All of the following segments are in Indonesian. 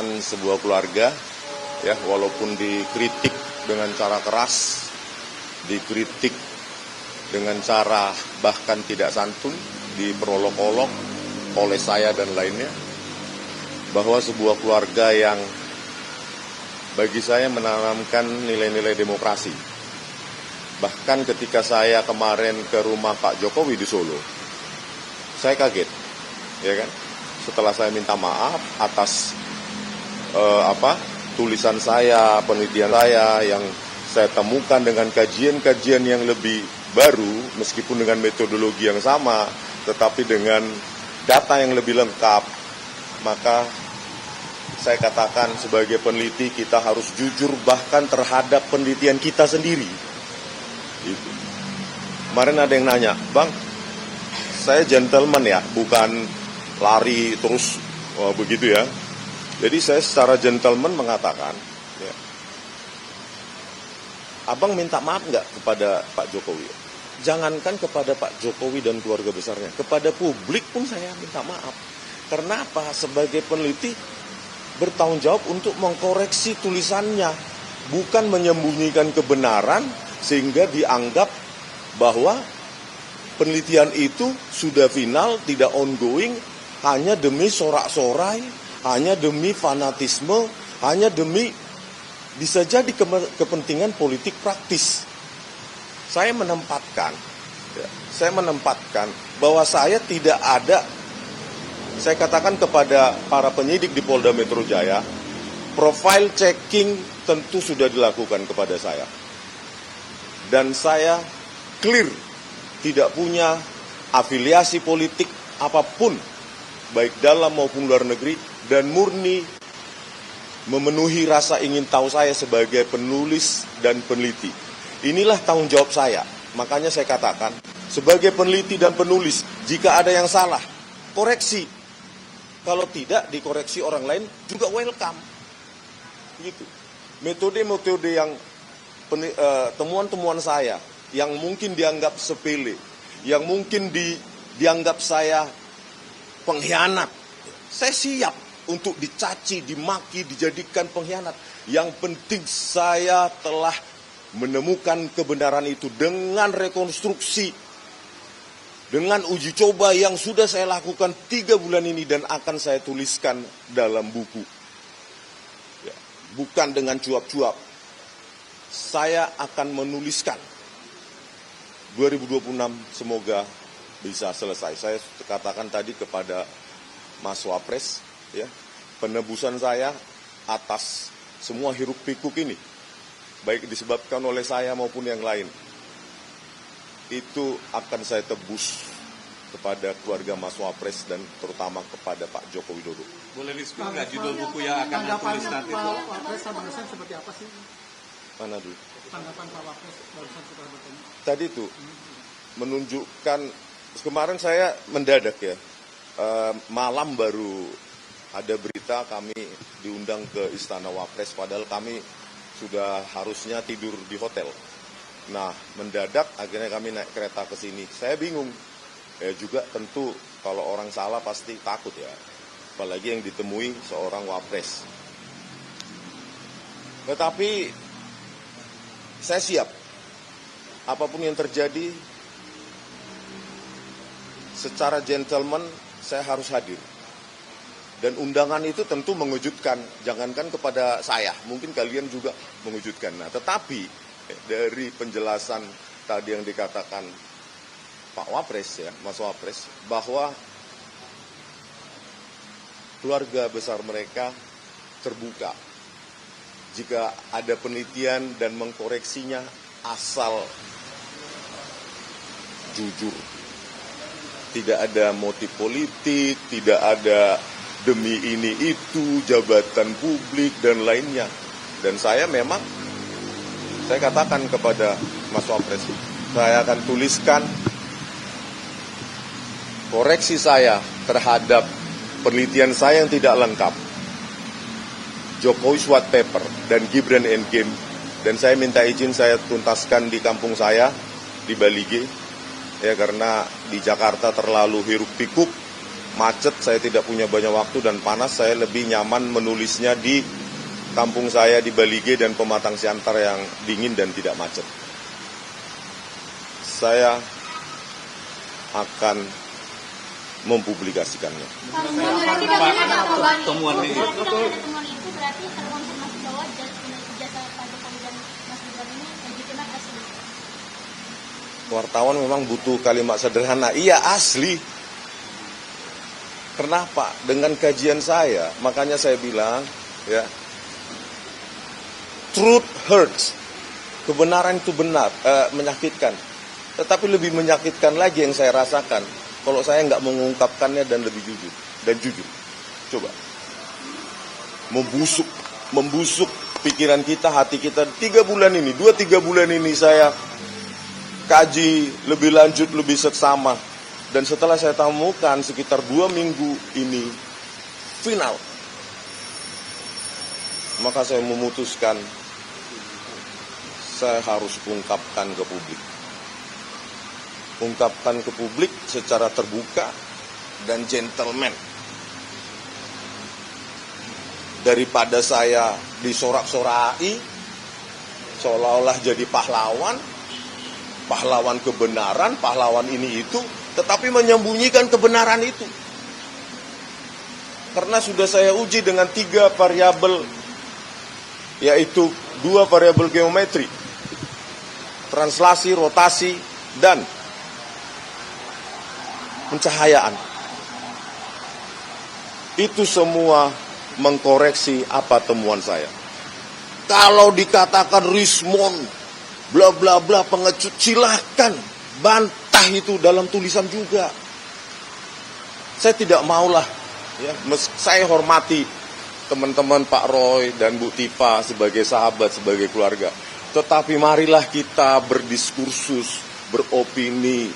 sebuah keluarga, ya, walaupun dikritik dengan cara keras, dikritik dengan cara bahkan tidak santun, diperolok-olok oleh saya dan lainnya, bahwa sebuah keluarga yang bagi saya menanamkan nilai-nilai demokrasi. Bahkan ketika saya kemarin ke rumah Pak Jokowi di Solo, saya kaget, ya kan? Setelah saya minta maaf atas tulisan saya, penelitian saya yang saya temukan dengan kajian-kajian yang lebih baru, meskipun dengan metodologi yang sama, tetapi dengan data yang lebih lengkap, maka saya katakan sebagai peneliti kita harus jujur bahkan terhadap penelitian kita sendiri. Gitu. Kemarin ada yang nanya, Bang, saya gentleman ya, bukan lari terus begitu ya. Jadi saya secara gentleman mengatakan, ya, Abang minta maaf nggak kepada Pak Jokowi? Jangankan kepada Pak Jokowi dan keluarga besarnya, kepada publik pun saya minta maaf. Karena apa? Sebagai peneliti bertanggung jawab untuk mengkoreksi tulisannya, bukan menyembunyikan kebenaran sehingga dianggap bahwa penelitian itu sudah final, tidak ongoing, hanya demi sorak-sorai, hanya demi fanatisme, hanya demi bisa jadi kepentingan politik praktis. Saya menempatkan bahwa saya tidak ada, saya katakan kepada para penyidik di Polda Metro Jaya, profile checking tentu sudah dilakukan kepada saya. Dan saya clear, tidak punya afiliasi politik apapun, baik dalam maupun luar negeri, dan murni memenuhi rasa ingin tahu saya sebagai penulis dan peneliti. Inilah tanggung jawab saya. Makanya saya katakan, sebagai peneliti dan penulis, jika ada yang salah, koreksi. Kalau tidak, dikoreksi orang lain juga welcome. Gitu. Metode-metode yang temuan-temuan saya yang mungkin dianggap sepele, yang mungkin dianggap saya pengkhianat, saya siap untuk dicaci, dimaki, dijadikan pengkhianat. Yang penting saya telah menemukan kebenaran itu dengan rekonstruksi, dengan uji coba yang sudah saya lakukan 3 bulan ini dan akan saya tuliskan dalam buku. Ya, bukan dengan cuap-cuap. Saya akan menuliskan 2026 semoga bisa selesai. Saya katakan tadi kepada Mas Wapres, ya, penebusan saya atas semua hiruk pikuk ini, baik disebabkan oleh saya maupun yang lain, itu akan saya tebus kepada keluarga Mas Wapres dan terutama kepada Pak Joko Widodo. Boleh disebut nggak judul buku yang akan ditulis nanti? Pak Wapres barusan seperti apa sih? Mana dulu? Tanggapan Pak Wapres barusan setelah bertemu. Tadi itu menunjukkan, kemarin saya mendadak ya, malam baru ada berita kami diundang ke Istana Wapres, padahal kami sudah harusnya tidur di hotel. Nah, mendadak akhirnya kami naik kereta ke sini. Saya bingung. Ya juga tentu kalau orang salah pasti takut ya. Apalagi yang ditemui seorang Wapres. Tetapi saya siap. Apapun yang terjadi, secara gentleman saya harus hadir. Dan undangan itu tentu mengejutkan, jangankan kepada saya, mungkin kalian juga mengejutkan. Nah, tetapi dari penjelasan tadi yang dikatakan Pak Wapres ya, Mas Wapres, bahwa keluarga besar mereka terbuka jika ada penelitian dan mengkoreksinya asal jujur. Tidak ada motif politik, tidak ada demi ini itu, jabatan publik dan lainnya. Dan saya memang, saya katakan kepada Mas Wapres, saya akan tuliskan koreksi saya terhadap penelitian saya yang tidak lengkap, Jokowi White Paper dan Gibran Endgame, dan saya minta izin saya tuntaskan di kampung saya di Balige, ya, karena di Jakarta terlalu hiruk pikuk macet, saya tidak punya banyak waktu dan panas, saya lebih nyaman menulisnya di kampung saya di Balige dan Pematang Siantar yang dingin dan tidak macet. Saya akan mempublikasikannya. Temuan ini itu berarti terkonfirmasi bahwa jasa Pak Jokowi dan Mas Gibran ini legitimate asli. Wartawan memang butuh kalimat sederhana. Iya, asli. Kenapa? Dengan kajian saya, makanya saya bilang, ya, truth hurts. Kebenaran itu benar, menyakitkan. Tetapi lebih menyakitkan lagi yang saya rasakan kalau saya nggak mengungkapkannya dan lebih jujur. Dan jujur. Coba. Membusuk pikiran kita, hati kita 3 bulan ini, 2-3 bulan ini saya kaji lebih lanjut, lebih seksama. Dan setelah saya temukan sekitar 2 minggu ini final, maka saya memutuskan saya harus ungkapkan ke publik. Ungkapkan ke publik secara terbuka dan gentleman. Daripada saya disorak-sorai, seolah-olah jadi pahlawan kebenaran, pahlawan ini itu, tetapi menyembunyikan kebenaran itu. Karena sudah saya uji dengan 3 variabel, yaitu 2 variabel geometri, translasi, rotasi, dan pencahayaan. Itu semua mengkoreksi apa temuan saya. Kalau dikatakan Rismond, bla bla bla, pengecut, silahkan bantah itu dalam tulisan juga. Saya tidak maulah, ya, saya hormati teman-teman Pak Roy dan Bu Tifa sebagai sahabat, sebagai keluarga. Tetapi marilah kita berdiskursus, beropini,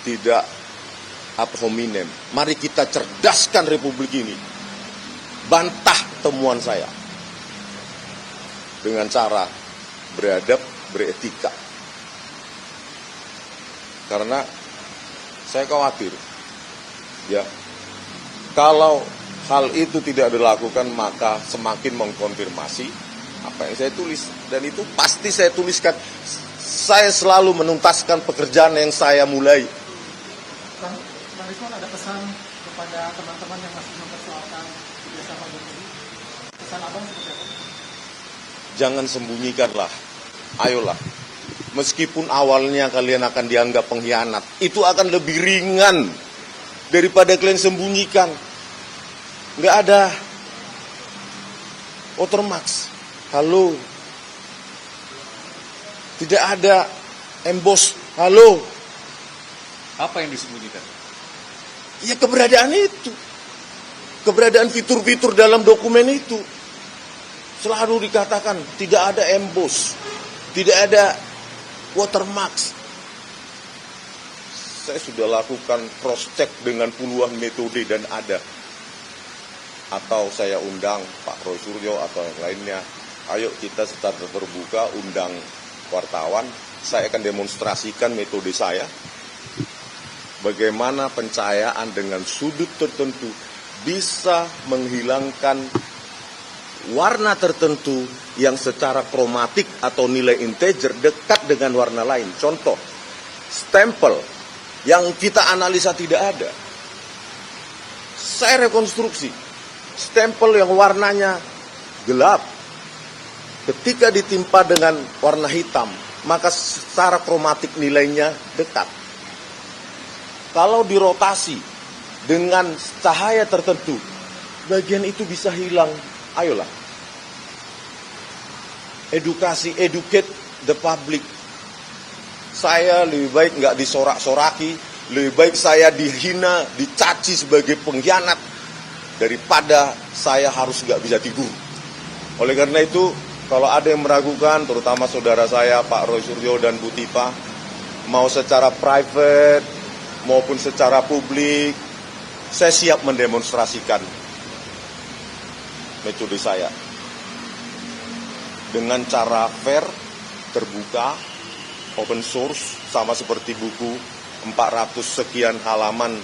tidak ad hominem. Mari kita cerdaskan Republik ini. Bantah temuan saya dengan cara beradab, beretika. Karena saya khawatir, ya, kalau hal itu tidak dilakukan maka semakin mengkonfirmasi apa yang saya tulis. Dan itu pasti saya tuliskan. Saya selalu menuntaskan pekerjaan yang saya mulai. Bang Rismond, ada pesan kepada teman-teman yang masih mempersoalkan jasa Pak Jokowi. Pesan abang seperti apa? Jangan sembunyikanlah. Ayolah. Meskipun awalnya kalian akan dianggap pengkhianat, itu akan lebih ringan daripada kalian sembunyikan. Nggak ada watermarks. Halo. Tidak ada emboss. Halo. apa yang disembunyikan? Ya keberadaan itu. Keberadaan fitur-fitur dalam dokumen itu. Selalu dikatakan tidak ada emboss, tidak ada watermarks. Saya sudah lakukan cross check dengan puluhan metode dan ada. Atau saya undang Pak Roy Suryo atau yang lainnya. Ayo kita secara terbuka undang wartawan. Saya akan demonstrasikan metode saya. Bagaimana pencahayaan dengan sudut tertentu bisa menghilangkan warna tertentu yang secara kromatik atau nilai integer dekat dengan warna lain. Contoh, stempel yang kita analisa tidak ada. Saya rekonstruksi. Stempel yang warnanya gelap, ketika ditimpa dengan warna hitam, maka secara kromatik nilainya dekat. Kalau dirotasi dengan cahaya tertentu, bagian itu bisa hilang. Ayolah. Educate the public. Saya lebih baik nggak disorak-soraki, lebih baik saya dihina, dicaci sebagai pengkhianat, daripada saya harus nggak bisa tidur. Oleh karena itu, kalau ada yang meragukan, terutama saudara saya Pak Roy Suryo dan Bu Tifa, mau secara private maupun secara publik, saya siap mendemonstrasikan metode saya dengan cara fair, terbuka, open source, sama seperti buku 400 sekian halaman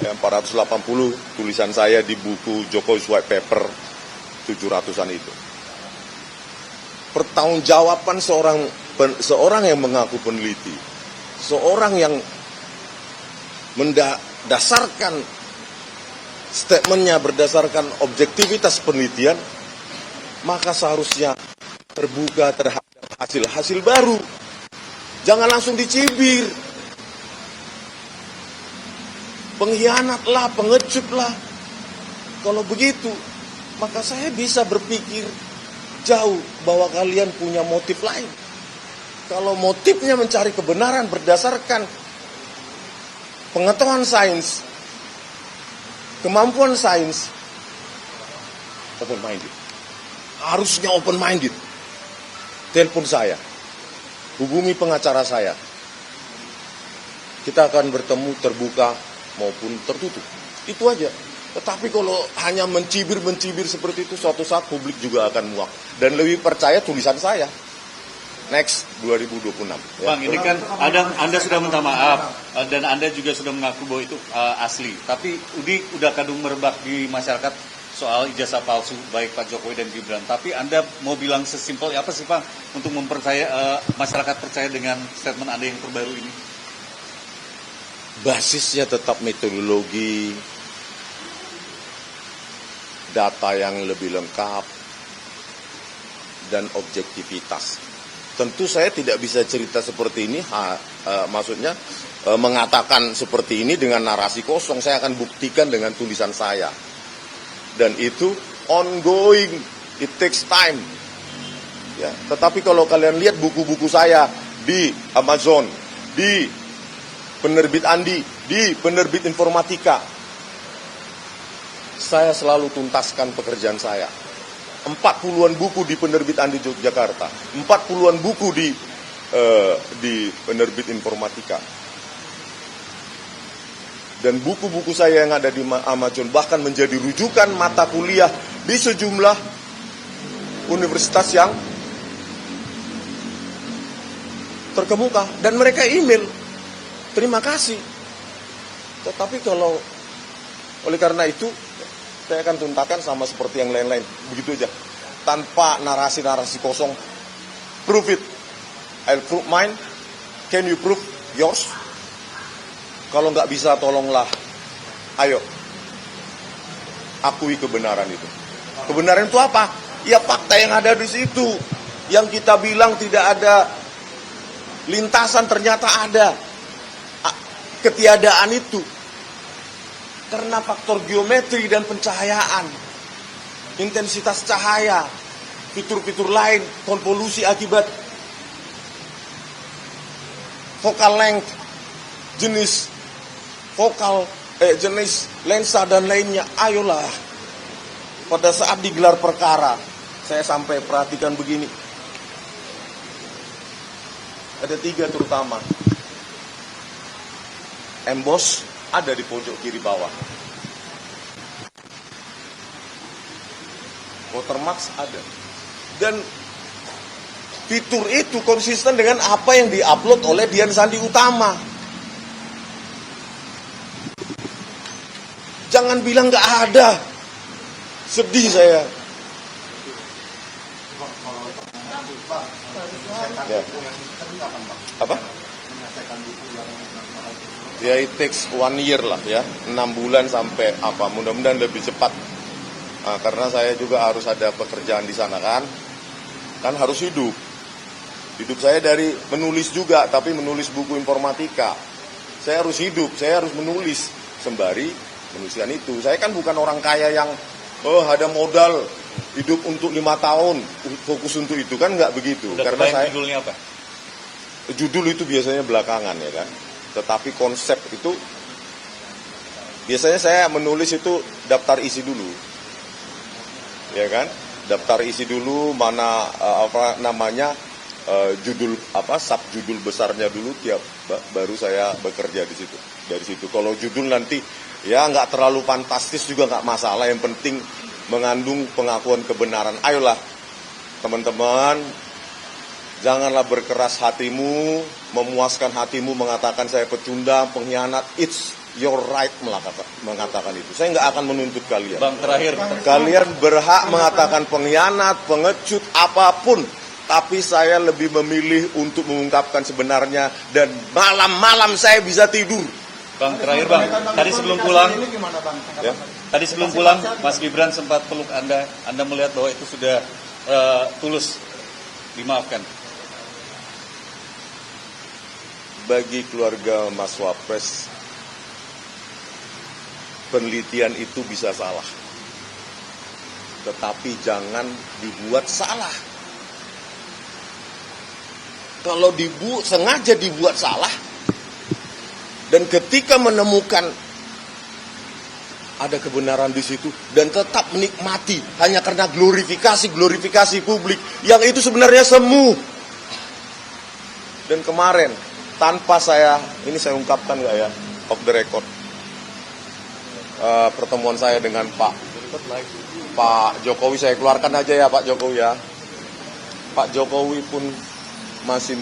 Ya, 480 tulisan saya di buku Jokowi's White Paper 700-an itu. Pertanggungjawaban seorang yang mengaku peneliti, seorang yang mendasarkan statementnya berdasarkan objektivitas penelitian, maka seharusnya terbuka terhadap hasil-hasil baru. Jangan langsung dicibir. Pengkhianatlah, pengecutlah. Kalau begitu, maka saya bisa berpikir jauh bahwa kalian punya motif lain. Kalau motifnya mencari kebenaran berdasarkan pengetahuan sains, kemampuan sains, open minded. Harusnya open minded. Telepon saya, hubungi pengacara saya. Kita akan bertemu terbuka maupun tertutup. Itu aja. Tetapi kalau hanya mencibir seperti itu, suatu saat publik juga akan muak. Dan lebih percaya tulisan saya. Next, 2026. Bang, ini kan Anda sudah minta maaf dan Anda juga sudah mengaku bahwa itu asli. Tapi udah kadung merebak di masyarakat soal ijazah palsu baik Pak Jokowi dan Gibran. Tapi Anda mau bilang sesimpel apa sih Pak untuk mempercaya masyarakat percaya dengan statement Anda yang terbaru ini? Basisnya tetap metodologi, data yang lebih lengkap, dan objektivitas. Tentu saya tidak bisa cerita seperti ini, maksudnya mengatakan seperti ini dengan narasi kosong. Saya akan buktikan dengan tulisan saya. Dan itu ongoing, it takes time. Ya, tetapi kalau kalian lihat buku-buku saya di Amazon, di penerbit Andi, di penerbit Informatika, saya selalu tuntaskan pekerjaan saya. 40-an buku di penerbit Andi Yogyakarta, 40-an buku di penerbit Informatika. Dan buku-buku saya yang ada di Amazon bahkan menjadi rujukan mata kuliah di sejumlah universitas yang terkemuka. Dan mereka email, terima kasih. Tetapi kalau oleh karena itu, saya akan tuntakan sama seperti yang lain-lain. Begitu aja. Tanpa narasi-narasi kosong. Prove it. I'll prove mine. Can you prove yours? Kalau nggak bisa, tolonglah. Ayo. Akui kebenaran itu. Kebenaran itu apa? Ya fakta yang ada di situ. Yang kita bilang tidak ada lintasan, ternyata ada. Ketiadaan itu. Karena faktor geometri dan pencahayaan, intensitas cahaya, fitur-fitur lain, konvolusi akibat focal length, jenis lensa dan lainnya. Ayolah, pada saat digelar perkara, saya sampai perhatikan begini. Ada 3 terutama. Emboss ada di pojok kiri bawah. Watermark ada. Dan fitur itu konsisten dengan apa yang diupload oleh Dian Sandi Utama. Jangan bilang nggak ada. Sedih saya. Ya. Apa? Ya, it takes 1 year lah ya, 6 bulan sampai apa, mudah-mudahan lebih cepat. Nah, karena saya juga harus ada pekerjaan di sana kan harus hidup. Hidup saya dari menulis juga, tapi menulis buku informatika. Saya harus hidup, saya harus menulis sembari menuliskan itu. Saya kan bukan orang kaya yang ada modal hidup untuk 5 tahun, fokus untuk itu kan, nggak begitu. Udah karena saya judulnya apa? Judul itu biasanya belakangan ya kan. Tetapi konsep itu biasanya saya menulis itu daftar isi dulu, ya kan? Daftar isi dulu mana judul subjudul besarnya dulu baru saya bekerja di situ. Dari situ kalau judul nanti ya nggak terlalu fantastis juga nggak masalah. Yang penting mengandung pengakuan kebenaran. Ayolah teman-teman. Janganlah berkeras hatimu, memuaskan hatimu mengatakan saya pecundang, pengkhianat. It's your right mengatakan itu. Saya nggak akan menuntut kalian. Bang, terakhir. Kalian berhak mengatakan pengkhianat, pengecut, apapun. Tapi saya lebih memilih untuk mengungkapkan sebenarnya dan malam-malam saya bisa tidur. Bang, terakhir Bang. Tadi sebelum pulang, Ini gimana Bang? Ya. tadi sebelum pulang, Mas Gibran sempat peluk Anda. Anda melihat bahwa itu sudah tulus dimaafkan. Bagi keluarga Mas Wapres, penelitian itu bisa salah. Tetapi jangan dibuat salah. Kalau sengaja dibuat salah, dan ketika menemukan ada kebenaran di situ, dan tetap menikmati hanya karena glorifikasi publik, yang itu sebenarnya semu. Dan kemarin, tanpa ini saya ungkapkan nggak ya, off the record, pertemuan saya dengan Pak Jokowi, saya keluarkan aja ya Pak Jokowi ya. Pak Jokowi pun masih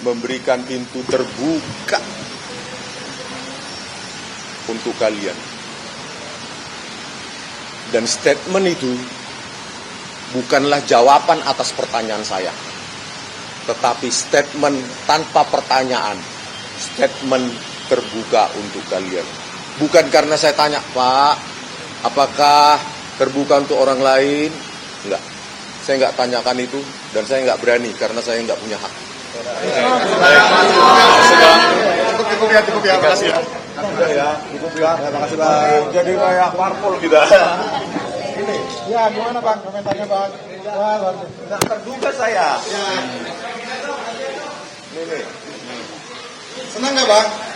memberikan pintu terbuka untuk kalian. Dan statement itu bukanlah jawaban atas pertanyaan saya, tetapi statement tanpa pertanyaan, statement terbuka untuk kalian. Bukan karena saya tanya, Pak, apakah terbuka untuk orang lain? Enggak. Saya nggak tanyakan itu, dan saya nggak berani karena saya nggak punya hak. Cukup ya. Terima kasih ya. Cukup ya. Terima kasih Bang. Jadi kayak parpol kita. Ya, gimana Bang komentarnya Bang? Wah, Nggak terduga saya. ya. Ini. Senang nggak Bang?